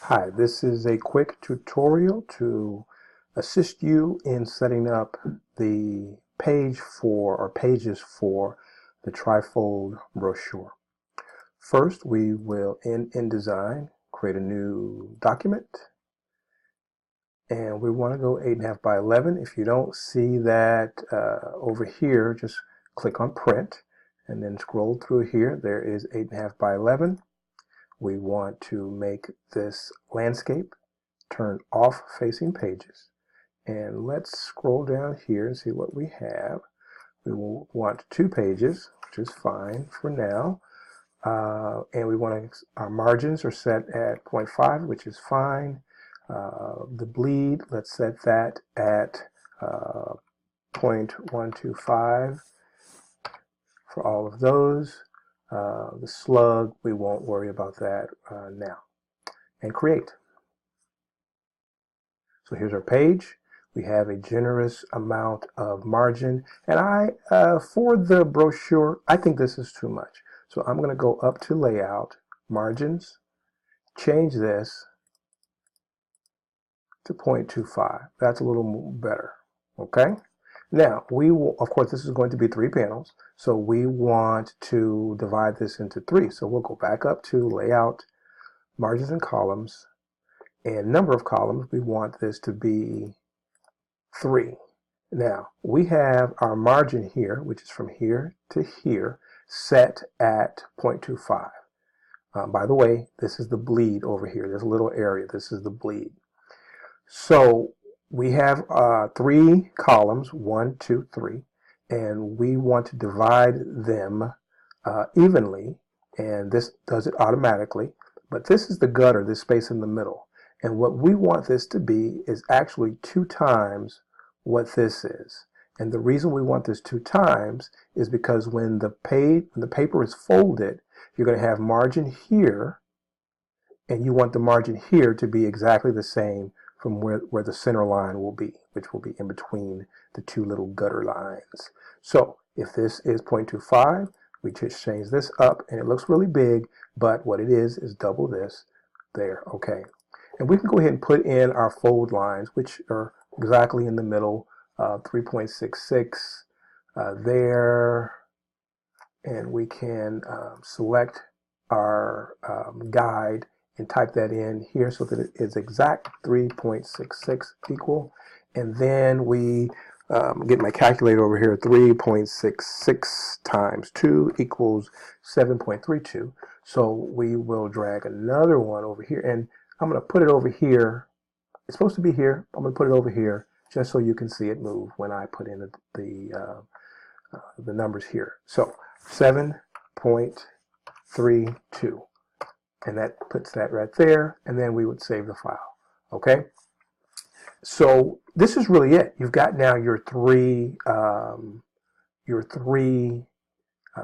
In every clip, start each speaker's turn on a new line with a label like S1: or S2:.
S1: Hi, this is a quick tutorial to assist you in setting up the page for or pages for the Trifold brochure. First, we will in InDesign create a new document, and we want to go 8.5 by 11. If you don't see that over here, just click on print and then scroll through here. There is 8.5 by 11. We want to make this landscape, turn off facing pages, and let's scroll down here and see what we have. We will want 2 pages, which is fine for now, and we want to, our margins are set at 0.5, which is fine. The bleed, let's set that at 0.125 for all of those. The slug, we won't worry about that now. And create. So here's our page. We have a generous amount of margin, and for the brochure, I think this is too much. So I'm going to go up to layout, margins, change this to 0.25. That's a little better. Okay. Now we will, of course, this is going to be 3 panels, so we want to divide this into 3. So we'll go back up to layout, margins and columns, and number of columns. We want this to be 3. Now we have our margin here, which is from here to here, set at 0.25. By the way, this is the bleed over here. There's a little area. This is the bleed. So we have 3 columns, 1, 2, 3, and we want to divide them evenly, and this does it automatically. But this is the gutter, this space in the middle. And what we want this to be is actually 2 times what this is. And the reason we want this 2 times is because when the paper is folded, you're going to have margin here, and you want the margin here to be exactly the same from where the center line will be, which will be in between the 2 little gutter lines. So if this is 0.25, we just change this up, and it looks really big, but what it is double this there. Okay. And we can go ahead and put in our fold lines, which are exactly in the middle, 3.66 there, and we can select our guide and type that in here so that it is exact 3.66 equal, and then we get my calculator over here. 3.66 times 2 equals 7.32. So we will drag another one over here, and I'm going to put it over here. It's supposed to be here. I'm going to put it over here just so you can see it move when I put in the numbers here. So 7.32, and that puts that right there, and then we would save the file. Okay. So this is really it. You've got now your three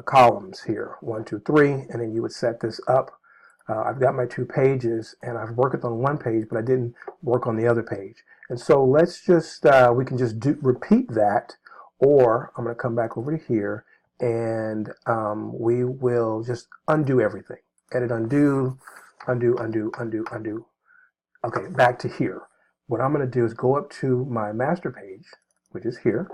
S1: columns here, 1, 2, 3, and then you would set this up. I've got my 2 pages, and I've worked on one page, but I didn't work on the other page. And so let's just, we can just repeat that, or I'm going to come back over to here, and we will just undo everything. Edit, undo, undo, undo, undo, undo. Okay, back to here. What I'm going to do is go up to my master page, which is here,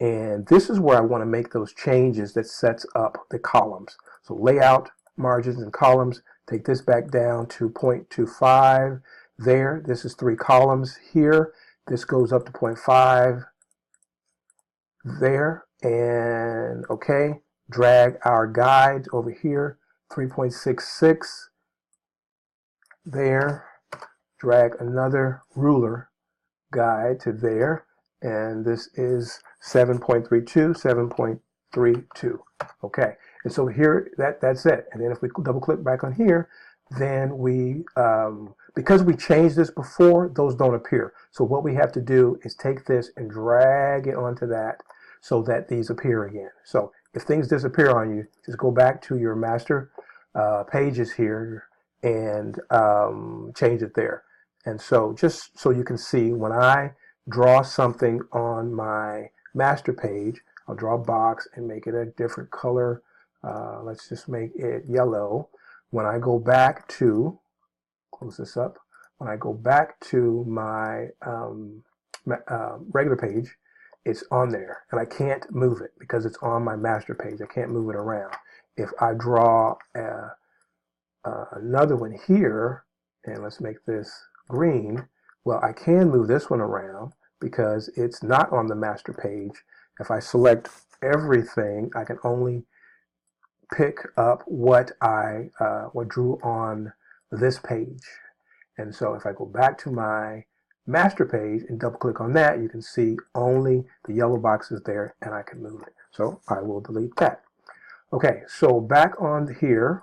S1: and this is where I want to make those changes that sets up the columns. So layout, margins, and columns. Take this back down to 0.25 there. This is 3 columns here. This goes up to 0.5 there. And okay, drag our guide over here, 3.66 there. Drag another ruler guide to there. And this is 7.32, 7.32. Okay. And so here, that's it. And then if we double click back on here, then we, because we changed this before, those don't appear. So what we have to do is take this and drag it onto that so that these appear again. So if things disappear on you, just go back to your master pages here and change it there. And so just so you can see, when I draw something on my master page, I'll draw a box and make it a different color. Let's just make it yellow. When I go back to, close this up, When I go back to my regular page, it's on there, and I can't move it because it's on my master page. I can't move it around. If I draw another one here, and let's make this green, well, I can move this one around because it's not on the master page. If I select everything, I can only pick up what I what drew on this page. And so if I go back to my master page and double click on that, you can see only the yellow box is there, and I can move it. So I will delete that. Okay, so back on here,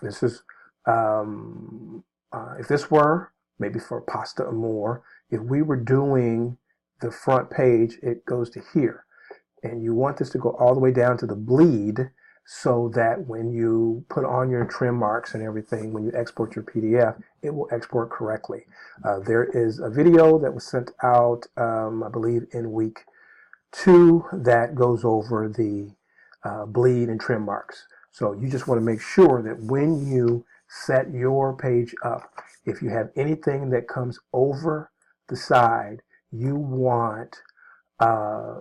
S1: this is if this were maybe for pasta or more, if we were doing the front page, it goes to here, and you want this to go all the way down to the bleed, so that when you put on your trim marks and everything, when you export your PDF, it will export correctly. There is a video that was sent out, I believe, in week 2 that goes over the bleed and trim marks. So you just want to make sure that when you set your page up, if you have anything that comes over the side, you want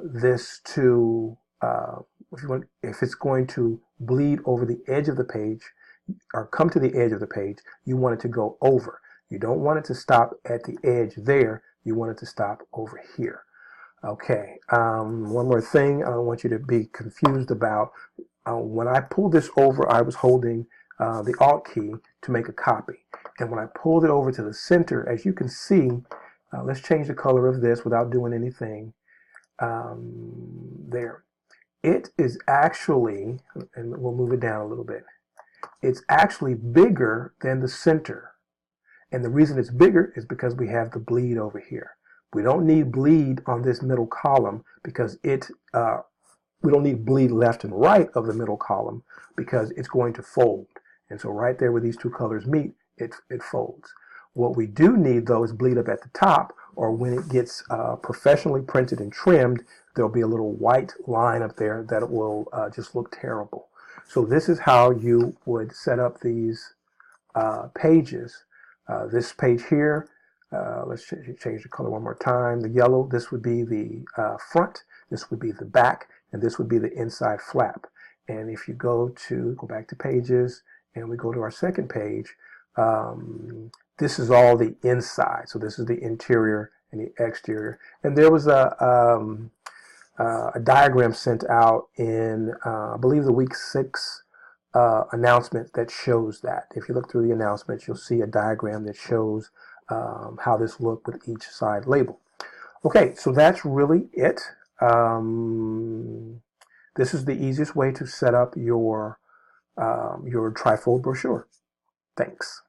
S1: this to if it's going to bleed over the edge of the page or come to the edge of the page, you want it to go over. You don't want it to stop at the edge there. You want it to stop over here. Okay, one more thing I don't want you to be confused about. When I pulled this over, I was holding the Alt key to make a copy. And when I pulled it over to the center, as you can see, let's change the color of this without doing anything. There. It is actually, and we'll move it down a little bit, it's actually bigger than the center. And the reason it's bigger is because we have the bleed over here. We don't need bleed on this middle column because we don't need bleed left and right of the middle column because it's going to fold. And so right there where these two colors meet, it folds. What we do need though is bleed up at the top, or when it gets professionally printed and trimmed, there'll be a little white line up there that will just look terrible. So this is how you would set up these pages. This page here, let's change the color one more time. The yellow, this would be the front, this would be the back, and this would be the inside flap. And if you go back to pages, and we go to our second page, this is all the inside. So this is the interior and the exterior. And there was a diagram sent out in, I believe, the week 6 announcement that shows that. If you look through the announcements, you'll see a diagram that shows how this looked with each side label. Okay, so that's really it. This is the easiest way to set up your Trifold brochure. Thanks.